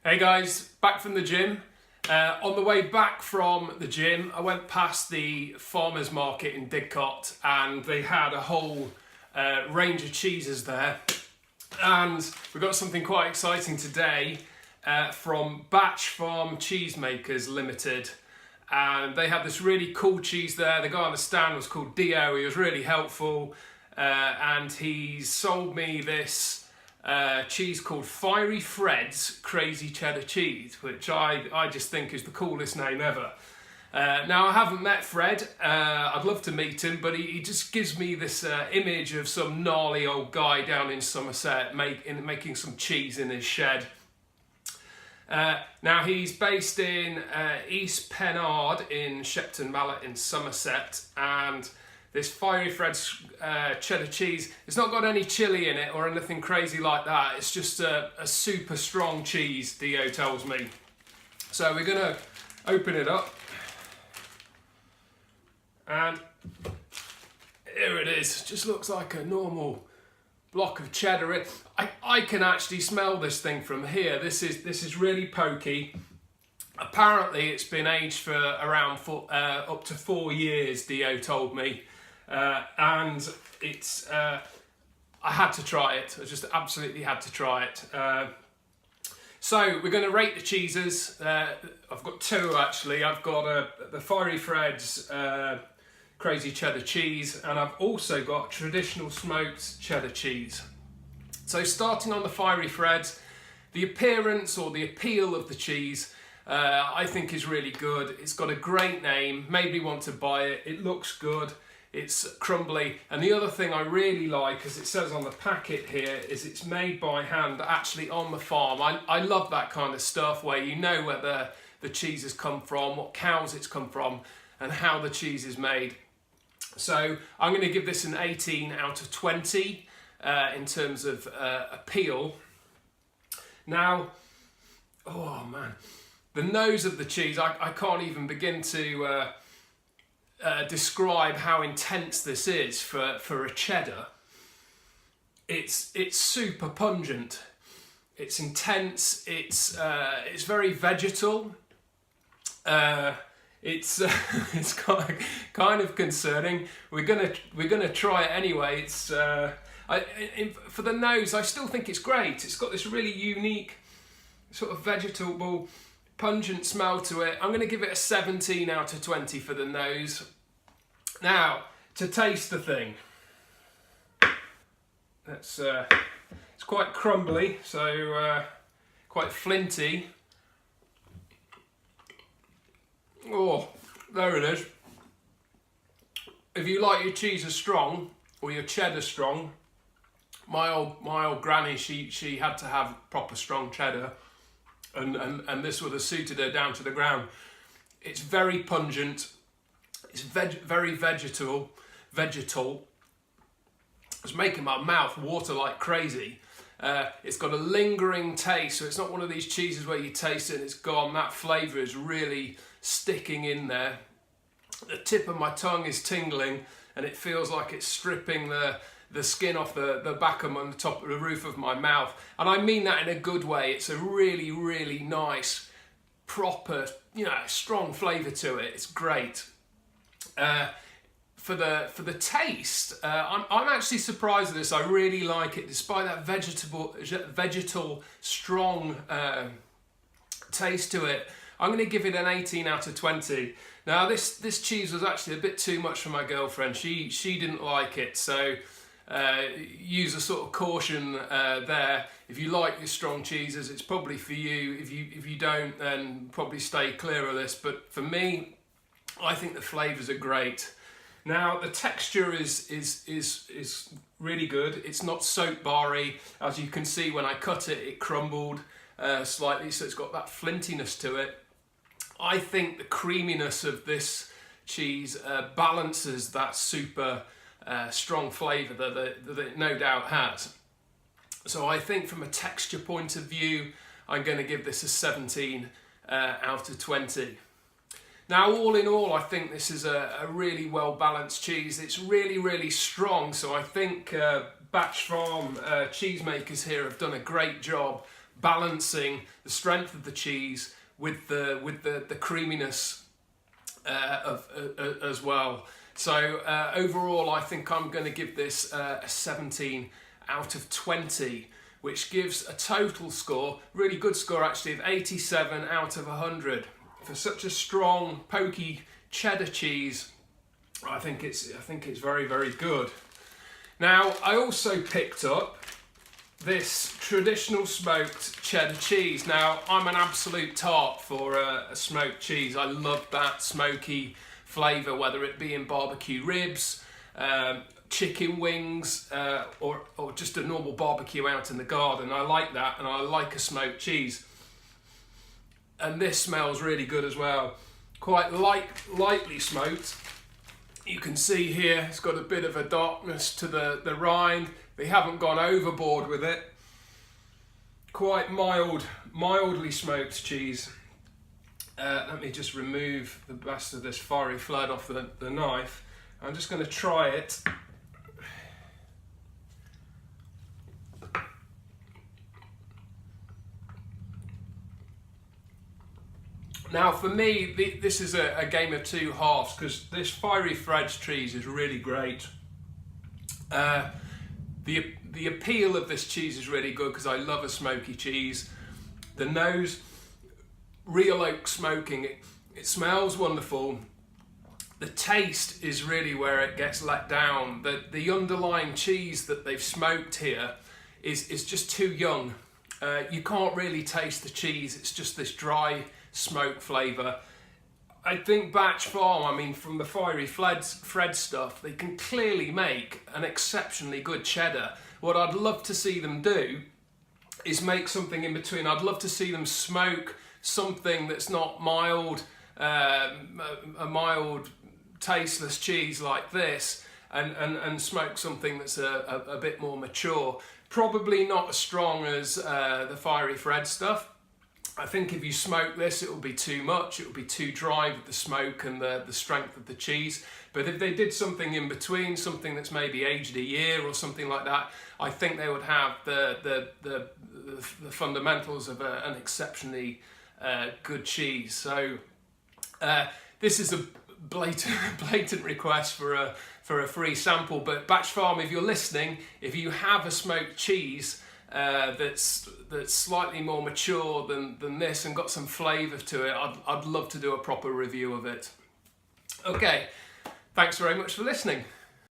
Hey guys, back from the gym. On the way back from the gym, I went past the farmers market in Didcot and they had a whole range of cheeses there. And we got something quite exciting today from Batch Farm Cheesemakers Limited. And they had this really cool cheese there. The guy on the stand was called Dio. He was really helpful. And he sold me this cheese called Fiery Fred's Crazy Cheddar Cheese, which I just think is the coolest name ever. Now, I haven't met Fred. I'd love to meet him, but he just gives me this image of some gnarly old guy down in Somerset making some cheese in his shed. Now, he's based in East Pennard in Shepton Mallet in Somerset, and this Fiery Fred's cheddar cheese, it's not got any chilli in it or anything crazy like that. It's just a super strong cheese, Dio tells me. So we're going to open it up. And here it is. It just looks like a normal block of cheddar. I can actually smell this thing from here. This is really pokey. Apparently it's been aged for around up to 4 years, Dio told me. And it's I had to try it. I just absolutely had to try it. So we're going to rate the cheeses. I've got two actually. I've got the Fiery Fred's Crazy Cheddar Cheese, and I've also got traditional smoked cheddar cheese. So starting on the Fiery Fred's, the appearance or the appeal of the cheese I think is really good. It's got a great name, made me want to buy it. It looks good. It's crumbly, and the other thing I really like, as it says on the packet here, is it's made by hand actually on the farm. I love that kind of stuff where you know where the cheese has come from, what cows it's come from, and how the cheese is made. So I'm going to give this an 18 out of 20 in terms of appeal. Now, oh man, the nose of the cheese, I can't even begin to describe how intense this is for a cheddar. It's super pungent. It's intense. It's very vegetal. It's kind of concerning. We're gonna try it anyway. It's for the nose, I still think it's great. It's got this really unique sort of vegetable, pungent smell to it. I'm going to give it a 17 out of 20 for the nose. Now, to taste the thing. It's quite crumbly, so quite flinty. Oh, there it is. If you like your cheeses strong or your cheddar strong, my old granny, she had to have proper strong cheddar. And this would have suited her down to the ground. It's very pungent. It's very vegetal. It's making my mouth water like crazy. It's got a lingering taste, so it's not one of these cheeses where you taste it and it's gone. That flavour is really sticking in there. The tip of my tongue is tingling, and it feels like it's stripping the skin off the back of the top of the roof of my mouth, and I mean that in a good way. It's a really, really nice, proper, strong flavour to it. It's great. For the taste, I'm actually surprised at this. I really like it, despite that vegetal strong taste to it. I'm going to give it an 18 out of 20. Now this cheese was actually a bit too much for my girlfriend. She didn't like it, so use a sort of caution there. If you like your strong cheeses, it's probably for you. If you don't, then probably stay clear of this. But for me, I think the flavours are great. Now the texture is really good. It's not soap barry. As you can see, when I cut it, it crumbled slightly, so it's got that flintiness to it. I think the creaminess of this cheese balances that super strong flavour that it no doubt has. So I think from a texture point of view, I'm going to give this a 17 out of 20. Now, all in all, I think this is a really well balanced cheese. It's really, really strong, so I think Batch Farm cheesemakers here have done a great job balancing the strength of the cheese with the creaminess as well. So overall, I think I'm going to give this a 17 out of 20, which gives a total score, really good score actually, of 87 out of 100. For such a strong, pokey cheddar cheese, I think it's very, very good. Now, I also picked up this traditional smoked cheddar cheese. Now, I'm an absolute tart for a smoked cheese. I love that smoky flavour, whether it be in barbecue ribs, chicken wings, or just a normal barbecue out in the garden. I like that, and I like a smoked cheese. And this smells really good as well. Quite lightly smoked. You can see here it's got a bit of a darkness to the rind. They haven't gone overboard with it. Quite mildly smoked cheese. Let me just remove the best of this fiery flood off the knife. I'm just going to try it. Now for me, this is a game of two halves, because this fiery Fred's cheese is really great. The appeal of this cheese is really good because I love a smoky cheese. The nose, real oak smoking, it smells wonderful. The taste is really where it gets let down. The underlying cheese that they've smoked here is just too young. You can't really taste the cheese, it's just this dry smoke flavour. I think Batch Farm, I mean, from the fiery Fred stuff, they can clearly make an exceptionally good cheddar. What I'd love to see them do is make something in between. I'd love to see them smoke something that's not mild, a mild tasteless cheese like this, and smoke something that's a bit more mature. Probably not as strong as the fiery Fred stuff. I think if you smoke this, it will be too much. It will be too dry with the smoke and the strength of the cheese. But if they did something in between, something that's maybe aged a year or something like that, I think they would have the fundamentals of an exceptionally good cheese. So this is a blatant request for a free sample. But Batch Farm, if you're listening, if you have a smoked cheese that's slightly more mature than this and got some flavour to it, I'd love to do a proper review of it. Okay, thanks very much for listening.